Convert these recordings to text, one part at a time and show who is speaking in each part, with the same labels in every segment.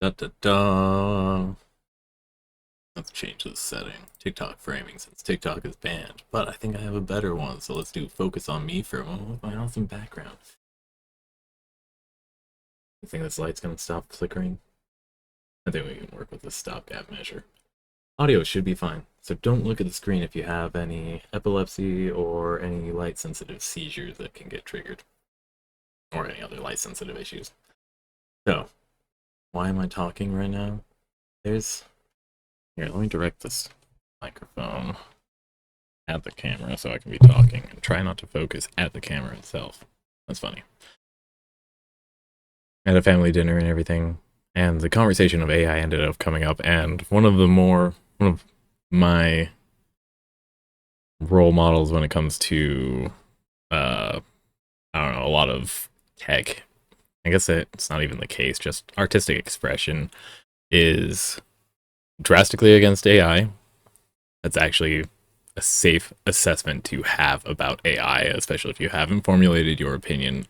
Speaker 1: Da da da. Let's change the setting. TikTok framing since TikTok is banned. But I think I have a better one, so let's do focus on me for a moment with my awesome background. You think this light's gonna stop flickering? I think we can work with this stopgap measure. Audio should be fine, so don't look at the screen if you have any epilepsy or any light sensitive seizures that can get triggered. Or any other light sensitive issues. So, why am I talking right now? Here, let me direct this microphone at the camera so I can be talking and try not to focus at the camera itself. That's funny. I had a family dinner and everything, and the conversation of AI ended up coming up, and one of my role models when it comes to I don't know, a lot of tech. I guess it's not even the case, just artistic expression is drastically against AI. That's actually a safe assessment to have about AI, especially if you haven't formulated your opinion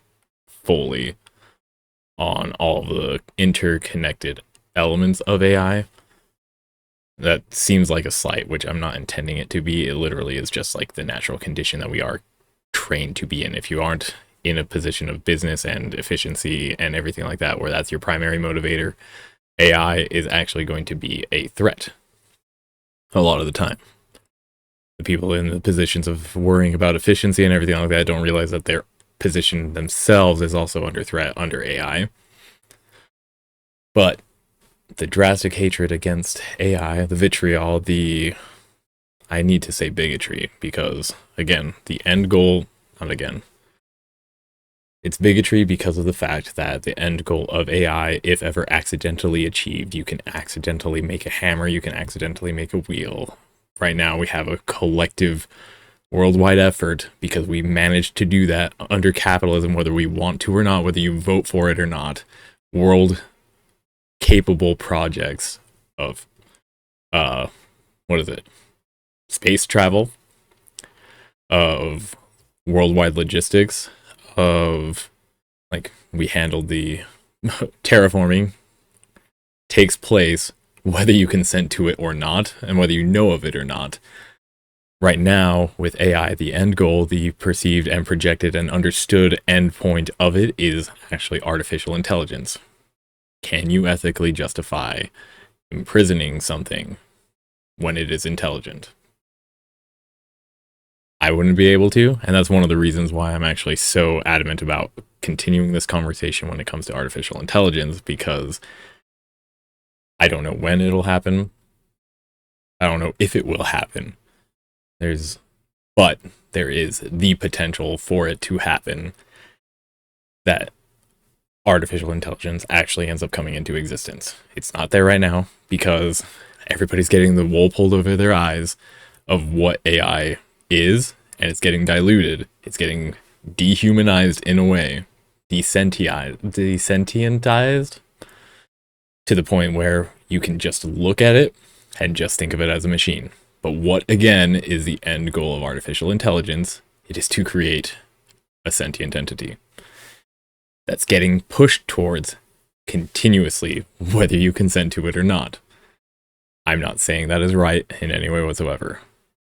Speaker 1: fully on all the interconnected elements of AI. That seems like a slight, which I'm not intending it to be. It literally is just like the natural condition that we are trained to be in. If you aren't in a position of business and efficiency and everything like that, where that's your primary motivator, AI is actually going to be a threat a lot of the time. The people in the positions of worrying about efficiency and everything like that don't realize that their position themselves is also under threat under AI. But the drastic hatred against AI, the vitriol, I need to say bigotry, because, again, the end goal, not again, it's bigotry because of the fact that the end goal of AI, if ever accidentally achieved, you can accidentally make a hammer, you can accidentally make a wheel. Right now, we have a collective worldwide effort because we managed to do that under capitalism, whether we want to or not, whether you vote for it or not. World capable projects of, what is it? Space travel, of worldwide logistics, of, like, we handled the terraforming takes place whether you consent to it or not, and whether you know of it or not. Right now, with AI, the end goal, the perceived and projected and understood endpoint of it is actually artificial intelligence. Can you ethically justify imprisoning something when it is intelligent? I wouldn't be able to, and that's one of the reasons why I'm actually so adamant about continuing this conversation when it comes to artificial intelligence, because I don't know when it'll happen. I don't know if it will happen. But there is the potential for it to happen, that artificial intelligence actually ends up coming into existence. It's not there right now because everybody's getting the wool pulled over their eyes of what AI is, and it's getting diluted. It's getting dehumanized in a way, desentientized, to the point where you can just look at it and just think of it as a machine. But what, again, is the end goal of artificial intelligence? It is to create a sentient entity that's getting pushed towards continuously, whether you consent to it or not. I'm not saying that is right in any way whatsoever.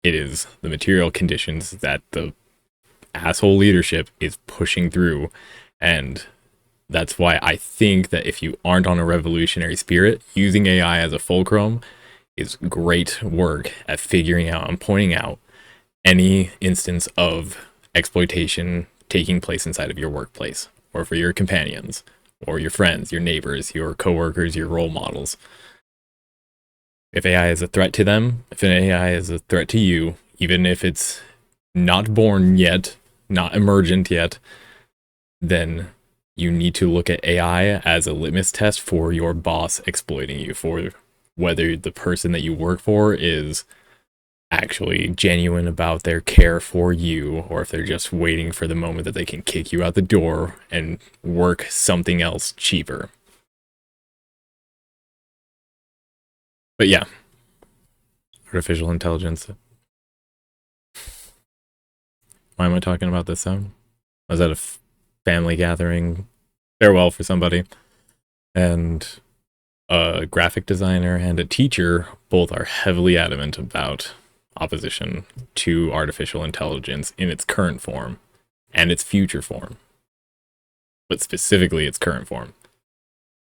Speaker 1: It is the material conditions that the asshole leadership is pushing through, and that's why I think that if you aren't on a revolutionary spirit, using AI as a fulcrum is great work at figuring out and pointing out any instance of exploitation taking place inside of your workplace, or for your companions, or your friends, your neighbors, your coworkers, your role models. If AI is a threat to them, if an AI is a threat to you, even if it's not born yet, not emergent yet, then you need to look at AI as a litmus test for your boss exploiting you, for whether the person that you work for is actually genuine about their care for you, or if they're just waiting for the moment that they can kick you out the door and work something else cheaper. But yeah, artificial intelligence. Why am I talking about this though? I was at a family gathering, farewell for somebody, and A graphic designer and a teacher both are heavily adamant about opposition to artificial intelligence in its current form and its future form, but specifically its current form.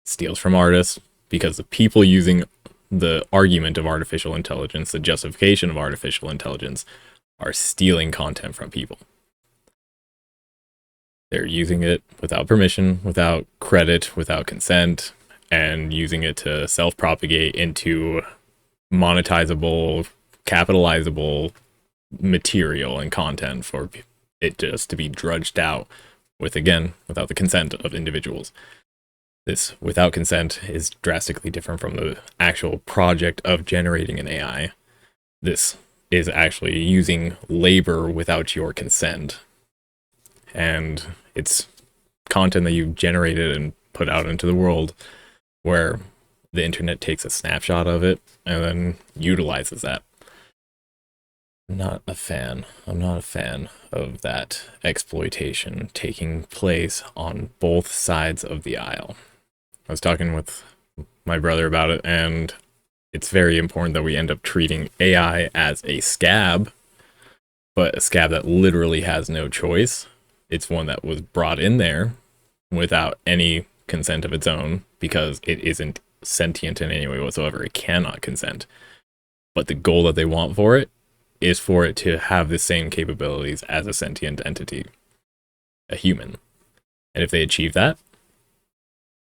Speaker 1: It steals from artists because the people using the argument of artificial intelligence, the justification of artificial intelligence, are stealing content from people. They're using it without permission, without credit, without consent, and using it to self-propagate into monetizable, capitalizable material and content for it just to be drudged out with, again, without the consent of individuals. This without consent is drastically different from the actual project of generating an AI. This is actually using labor without your consent. And it's content that you've generated and put out into the world where the internet takes a snapshot of it and then utilizes that. I'm not a fan of that exploitation taking place on both sides of the aisle. I was talking with my brother about it, and it's very important that we end up treating AI as a scab, but a scab that literally has no choice. It's one that was brought in there without any consent of its own because it isn't sentient in any way whatsoever. It cannot consent. But the goal that they want for it is for it to have the same capabilities as a sentient entity, a human. And if they achieve that,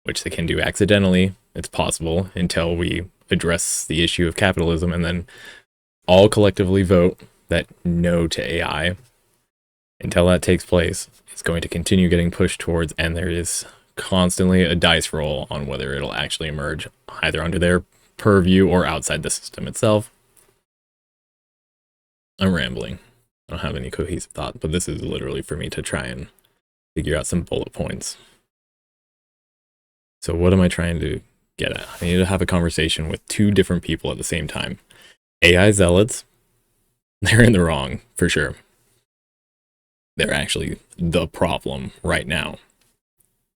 Speaker 1: which they can do accidentally, it's possible until we address the issue of capitalism and then all collectively vote that no to AI. Until that takes place, it's going to continue getting pushed towards, and there is constantly a dice roll on whether it'll actually emerge either under their purview or outside the system itself. I'm rambling. I don't have any cohesive thought, but this is literally for me to try and figure out some bullet points. So what am I trying to get at? I need to have a conversation with two different people at the same time. AI zealots, they're in the wrong, for sure. They're actually the problem right now.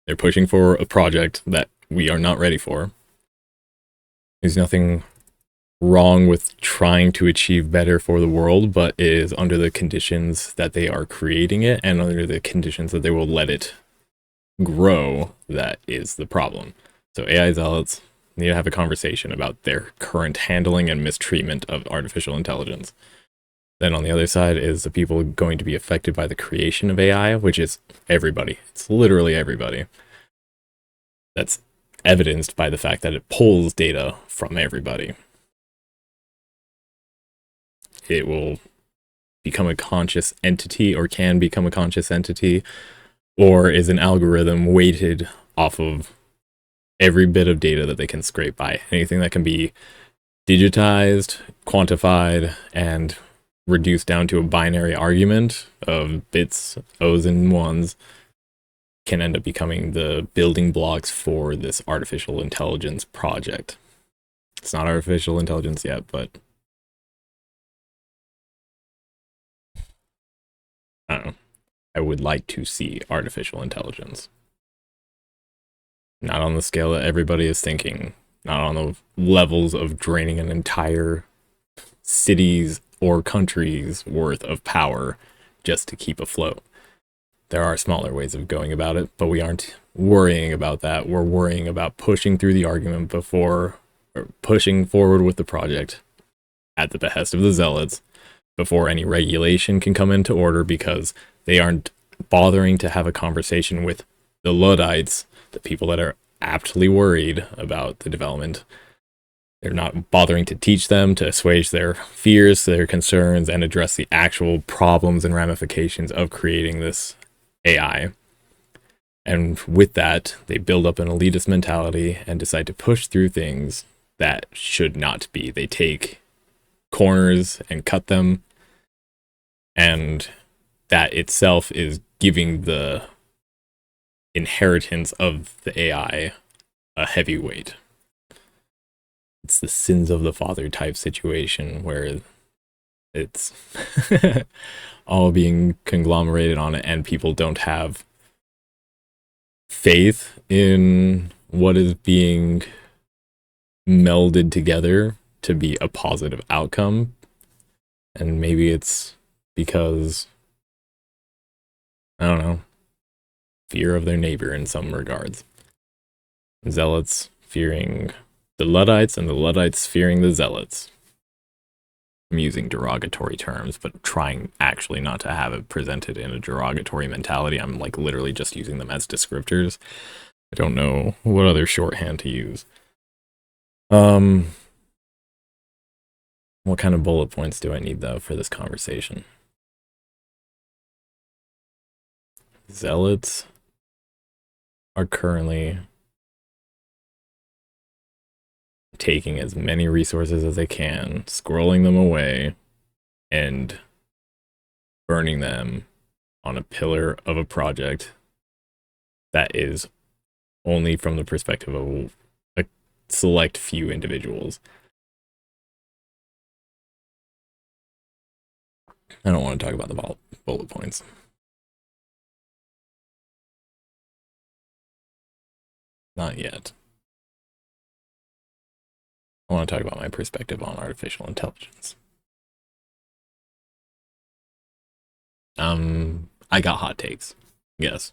Speaker 1: They're pushing for a project that we are not ready for. There's nothing wrong with trying to achieve better for the world, but it is under the conditions that they are creating it and under the conditions that they will let it grow that is the problem. So AI zealots need to have a conversation about their current handling and mistreatment of artificial intelligence. Then on the other side is the people going to be affected by the creation of AI, which is everybody. It's literally everybody. That's evidenced by the fact that it pulls data from everybody. It will become a conscious entity, or can become a conscious entity, or is an algorithm weighted off of every bit of data that they can scrape by. Anything that can be digitized, quantified, and reduced down to a binary argument of bits, O's and ones, can end up becoming the building blocks for this artificial intelligence project. It's not artificial intelligence yet, but I don't know. I would like to see artificial intelligence. Not on the scale that everybody is thinking, not on the levels of draining an entire city's or country's worth of power just to keep afloat. There are smaller ways of going about it, but we aren't worrying about that. We're worrying about pushing through the argument before, or pushing forward with the project at the behest of the zealots before any regulation can come into order, because they aren't bothering to have a conversation with the Ludites, the people that are aptly worried about the development. They're not bothering to teach them, to assuage their fears, their concerns, and address the actual problems and ramifications of creating this AI. And with that, they build up an elitist mentality and decide to push through things that should not be. They take corners and cut them, and that itself is giving the inheritance of the AI a heavy weight. It's the sins of the father type situation where it's all being conglomerated on it, and people don't have faith in what is being melded together to be a positive outcome. And maybe it's because, I don't know, fear of their neighbor in some regards. Zealots fearing the Luddites and the Luddites fearing the Zealots. I'm using derogatory terms, but trying actually not to have it presented in a derogatory mentality. I'm like literally just using them as descriptors. I don't know what other shorthand to use. What kind of bullet points do I need though for this conversation? Zealots are currently taking as many resources as they can, squirreling them away, and burning them on a pillar of a project that is only from the perspective of a select few individuals. I don't want to talk about the bullet points. Not yet. I want to talk about my perspective on artificial intelligence. I got hot takes. Yes.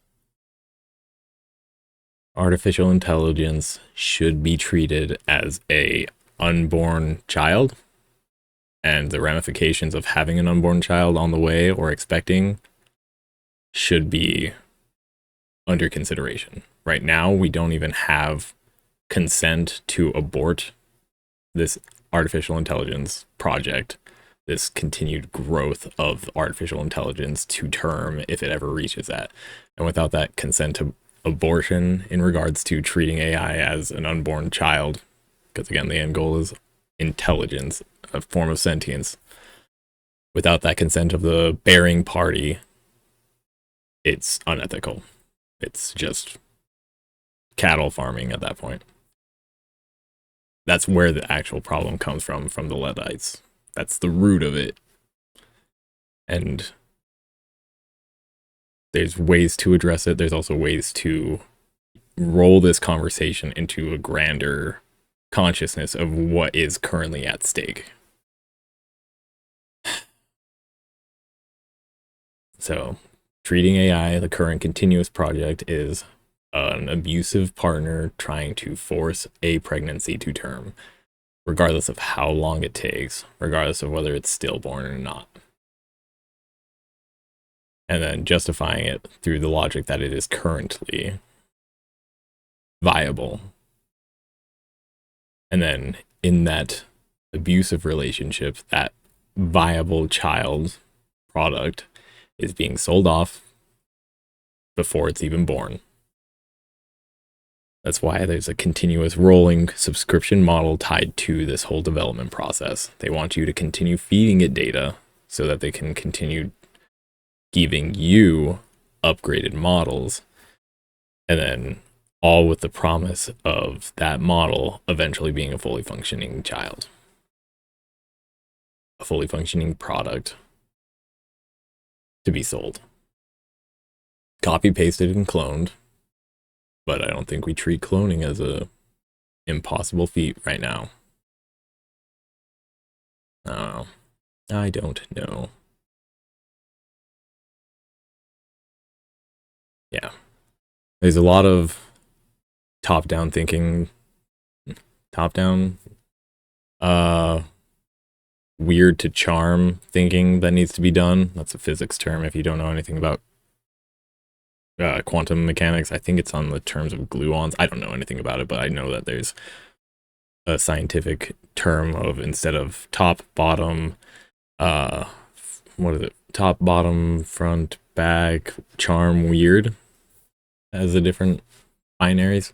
Speaker 1: Artificial intelligence should be treated as a unborn child, and the ramifications of having an unborn child on the way or expecting should be under consideration. Right now, we don't even have consent to abort this artificial intelligence project, this continued growth of artificial intelligence to term if it ever reaches that. And without that consent to abortion in regards to treating AI as an unborn child, because again, the end goal is intelligence, a form of sentience. Without that consent of the bearing party, it's unethical. It's just cattle farming at that point. That's where the actual problem comes from the Ludites. That's the root of it. And there's ways to address it. There's also ways to roll this conversation into a grander consciousness of what is currently at stake. So, treating AI, the current continuous project, is an abusive partner trying to force a pregnancy to term, regardless of how long it takes, regardless of whether it's stillborn or not. And then justifying it through the logic that it is currently viable. And then in that abusive relationship, that viable child product is being sold off before it's even born. That's why there's a continuous rolling subscription model tied to this whole development process. They want you to continue feeding it data so that they can continue giving you upgraded models, and then all with the promise of that model eventually being a fully functioning child, a fully functioning product to be sold. Copy pasted and cloned, but I don't think we treat cloning as a impossible feat right now. I don't know. Yeah. There's a lot of top-down thinking, top-down, weird to charm thinking that needs to be done. That's a physics term if you don't know anything about quantum mechanics. I think it's on the terms of gluons. I don't know anything about it, but I know that there's a scientific term of, instead of top, bottom, what is it? Top, bottom, front, back, charm, weird, as the different binaries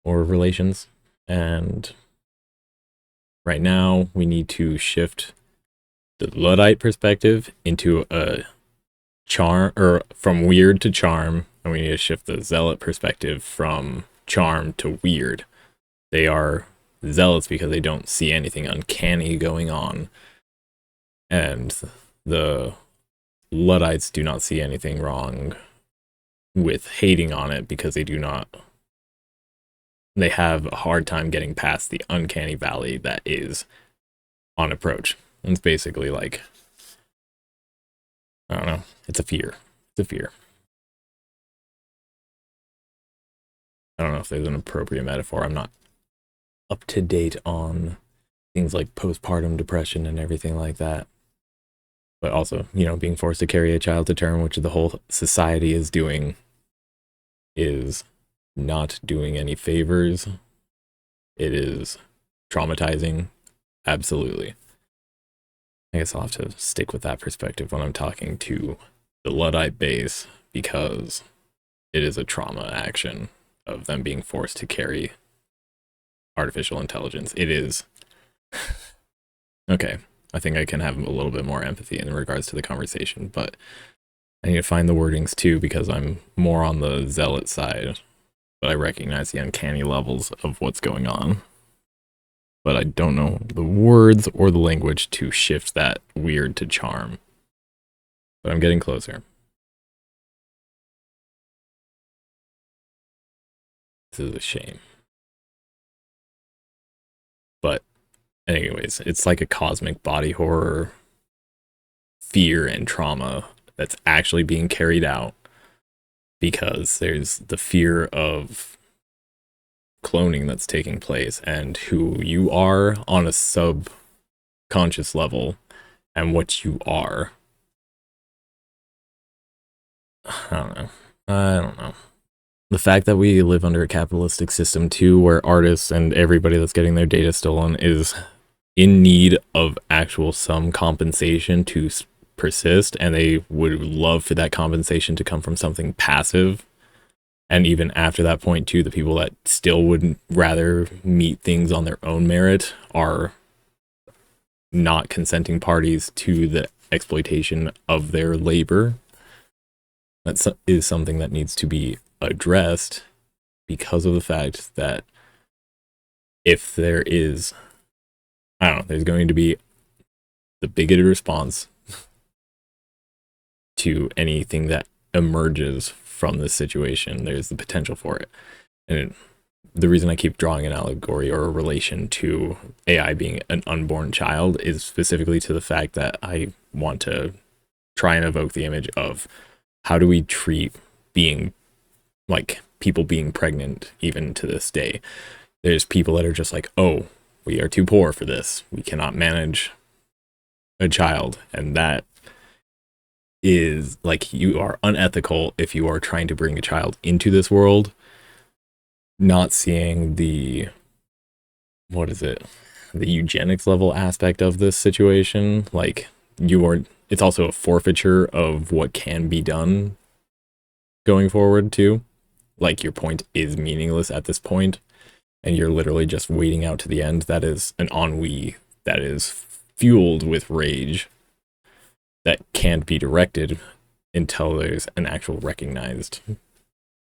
Speaker 1: or relations. And right now we need to shift the Luddite perspective into a charm, or from weird to charm, and we need to shift the Zealot perspective from charm to weird. They are zealots because they don't see anything uncanny going on, and the Luddites do not see anything wrong with hating on it because they do not they have a hard time getting past the uncanny valley that is on approach. And it's basically like, I don't know, it's a fear. It's a fear. I don't know if there's an appropriate metaphor. I'm not up to date on things like postpartum depression and everything like that. But also, being forced to carry a child to term, which the whole society is doing, is not doing any favors. It is traumatizing. Absolutely. I guess I'll have to stick with that perspective when I'm talking to the Ludite base, because it is a trauma action of them being forced to carry artificial intelligence. It is. Okay, I think I can have a little bit more empathy in regards to the conversation, but I need to find the wordings too, because I'm more on the Zealot side, but I recognize the uncanny levels of what's going on. But I don't know the words or the language to shift that weird to charm. But I'm getting closer. This is a shame. But anyways, it's like a cosmic body horror, fear and trauma that's actually being carried out, because there's the fear of cloning that's taking place and who you are on a subconscious level and what you are. I don't know. The fact that we live under a capitalistic system too, where artists and everybody that's getting their data stolen is in need of actual some compensation to persist, and they would love for that compensation to come from something passive. And even after that point too, the people that still would rather meet things on their own merit are not consenting parties to the exploitation of their labor. That is something that needs to be addressed, because of the fact that if there is, I don't know, there's going to be the bigoted response to anything that emerges from this situation. There's the potential for it. And the reason I keep drawing an allegory or a relation to AI being an unborn child is specifically to the fact that I want to try and evoke the image of how do we treat being, like, people being pregnant even to this day. There's people that are just like, oh, we are too poor for this. We cannot manage a child. And that is like, you are unethical if you are trying to bring a child into this world, not seeing the, what is it, the eugenics level aspect of this situation. Like, it's also a forfeiture of what can be done going forward too. Like, your point is meaningless at this point, and you're literally just waiting out to the end. That is an ennui that is fueled with rage that can't be directed until there's an actual recognized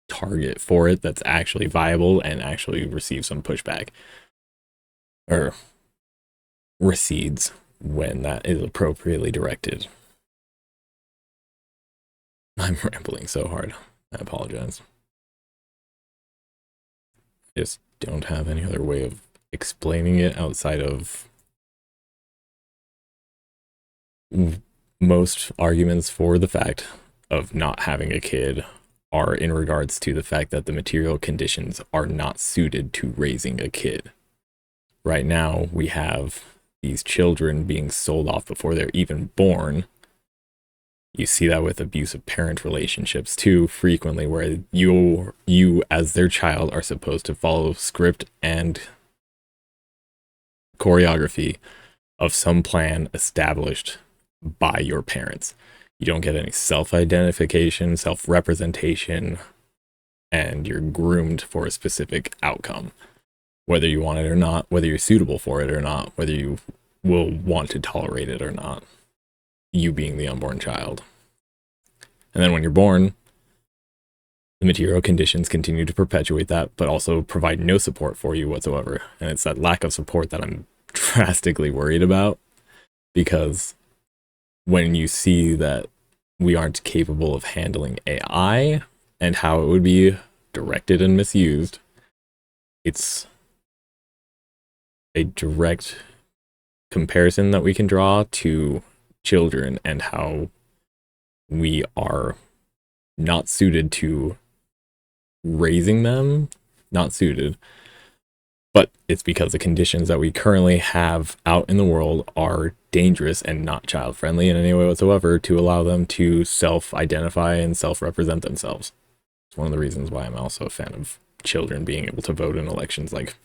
Speaker 1: target for it that's actually viable and actually receives some pushback, or recedes when that is appropriately directed. I'm rambling so hard. I apologize. I just don't have any other way of explaining it outside of most arguments for the fact of not having a kid are in regards to the fact that the material conditions are not suited to raising a kid. Right now, we have these children being sold off before they're even born. You see that with abusive parent relationships too, frequently, where you as their child are supposed to follow script and choreography of some plan established by your parents. You don't get any self-identification, self-representation, and you're groomed for a specific outcome, whether you want it or not, whether you're suitable for it or not, whether you will want to tolerate it or not, you being the unborn child. And then when you're born, the material conditions continue to perpetuate that, but also provide no support for you whatsoever. And it's that lack of support that I'm drastically worried about, because when you see that we aren't capable of handling AI and how it would be directed and misused, it's a direct comparison that we can draw to children and how we are not suited to raising them, not suited, but it's because the conditions that we currently have out in the world are dangerous and not child friendly in any way whatsoever to allow them to self-identify and self-represent themselves. It's one of the reasons why I'm also a fan of children being able to vote in elections. Like,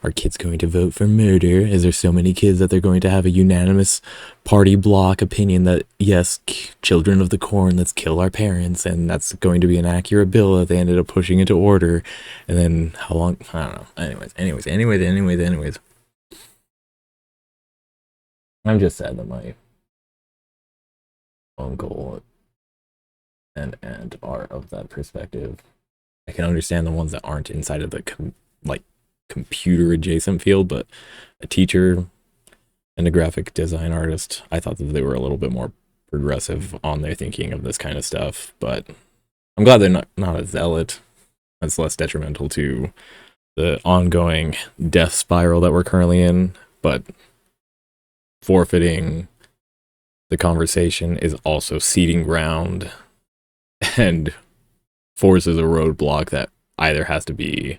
Speaker 1: are kids going to vote for murder? Is there so many kids that they're going to have a unanimous party block opinion that, yes, children of the corn, let's kill our parents, and that's going to be an accurate bill that they ended up pushing into order. And then how long? I don't know. Anyways. I'm just sad that my uncle and aunt are of that perspective. I can understand the ones that aren't inside of the computer adjacent field, but a teacher and a graphic design artist, I thought that they were a little bit more progressive on their thinking of this kind of stuff. But I'm glad they're not a zealot. That's less detrimental to the ongoing death spiral that we're currently in. But forfeiting the conversation is also ceding ground and forces a roadblock that either has to be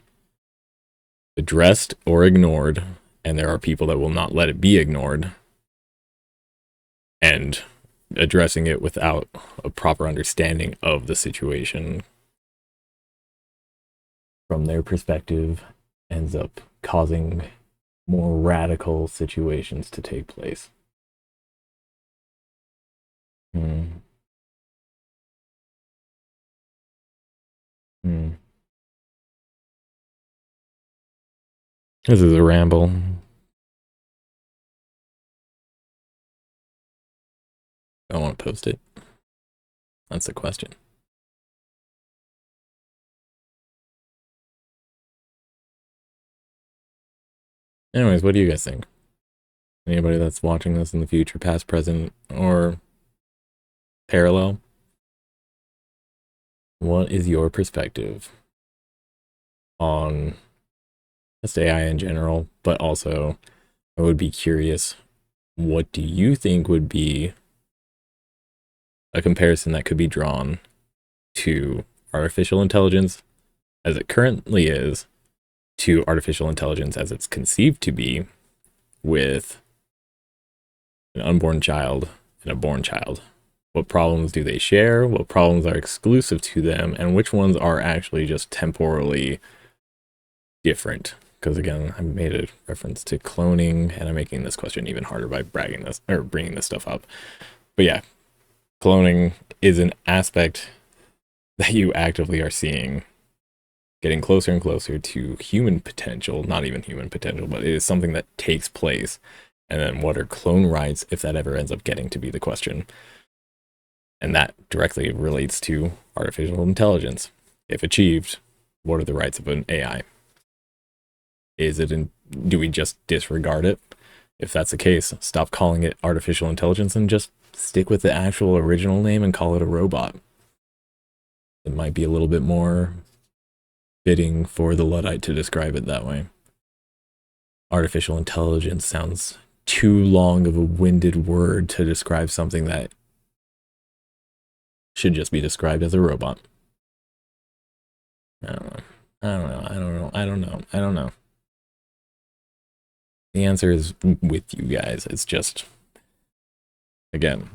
Speaker 1: addressed or ignored, and there are people that will not let it be ignored, and addressing it without a proper understanding of the situation from their perspective ends up causing more radical situations to take place. Hmm. This is a ramble. I want to post it. That's the question. Anyways, what do you guys think? Anybody that's watching this in the future, past, present, or parallel? What is your perspective on just AI in general? But also, I would be curious, what do you think would be a comparison that could be drawn to artificial intelligence as it currently is to artificial intelligence as it's conceived to be with an unborn child and a born child? What problems do they share? What problems are exclusive to them? And which ones are actually just temporally different? Because again, I made a reference to cloning, and I'm making this question even harder by bringing this stuff up. But yeah, cloning is an aspect that you actively are seeing getting closer and closer to human potential, not even human potential, but it is something that takes place. And then what are clone rights if that ever ends up getting to be the question? And that directly relates to artificial intelligence. If achieved, what are the rights of an AI? Do we just disregard it? If that's the case, stop calling it artificial intelligence and just stick with the actual original name and call it a robot. It might be a little bit more fitting for the Ludite to describe it that way. Artificial intelligence sounds too long of a winded word to describe something that should just be described as a robot. I don't know. The answer is with you guys. It's just, again,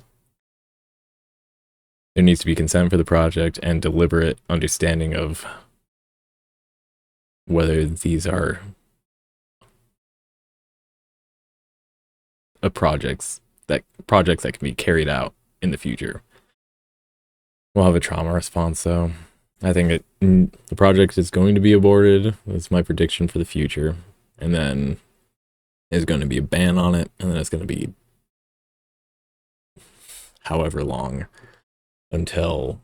Speaker 1: there needs to be consent for the project and deliberate understanding of whether these are projects that can be carried out in the future. We'll have a trauma response, though. I think the project is going to be aborted. That's my prediction for the future. And then there's going to be a ban on it, and then it's going to be however long until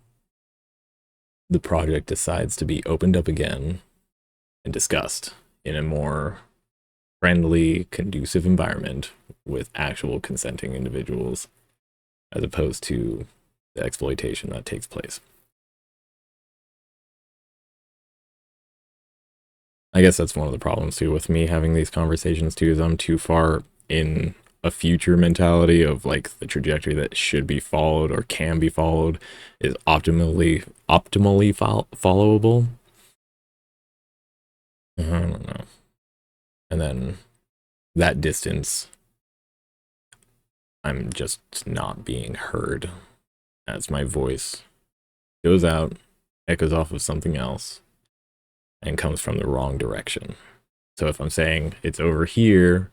Speaker 1: the project decides to be opened up again and discussed in a more friendly, conducive environment with actual consenting individuals, as opposed to the exploitation that takes place. I guess that's one of the problems too with me having these conversations too, is I'm too far in a future mentality of like the trajectory that should be followed or can be followed is optimally followable. I don't know. And then that distance, I'm just not being heard as my voice goes out, echoes off of something else, and comes from the wrong direction. So if I'm saying it's over here,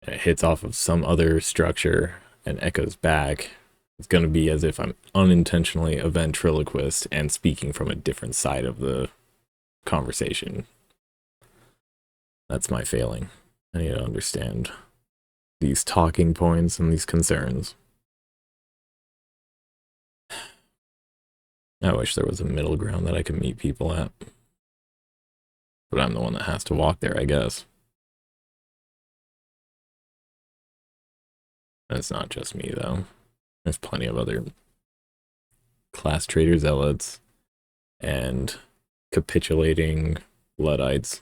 Speaker 1: and it hits off of some other structure and echoes back, it's going to be as if I'm unintentionally a ventriloquist and speaking from a different side of the conversation. That's my failing. I need to understand these talking points and these concerns. I wish there was a middle ground that I could meet people at. But I'm the one that has to walk there, I guess. And it's not just me, though. There's plenty of other class traitor zealots and capitulating Luddites.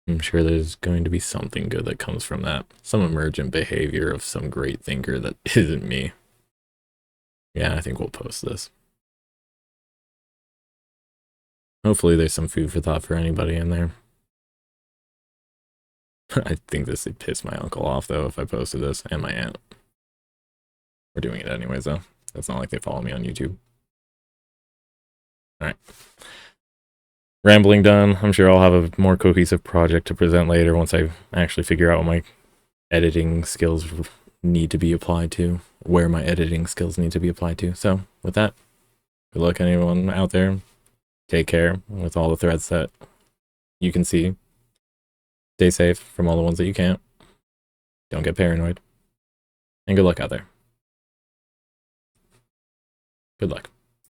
Speaker 1: I'm sure there's going to be something good that comes from that. Some emergent behavior of some great thinker that isn't me. Yeah, I think we'll post this. Hopefully there's some food for thought for anybody in there. I think this would piss my uncle off, though, if I posted this, and my aunt. We're doing it anyways, though. It's not like they follow me on YouTube. Alright. Rambling done. I'm sure I'll have a more cohesive project to present later once I actually figure out what my editing skills need to be applied to, where my editing skills need to be applied to. So, with that, good luck anyone out there. Take care with all the threats that you can see. Stay safe from all the ones that you can't. Don't get paranoid. And good luck out there. Good luck.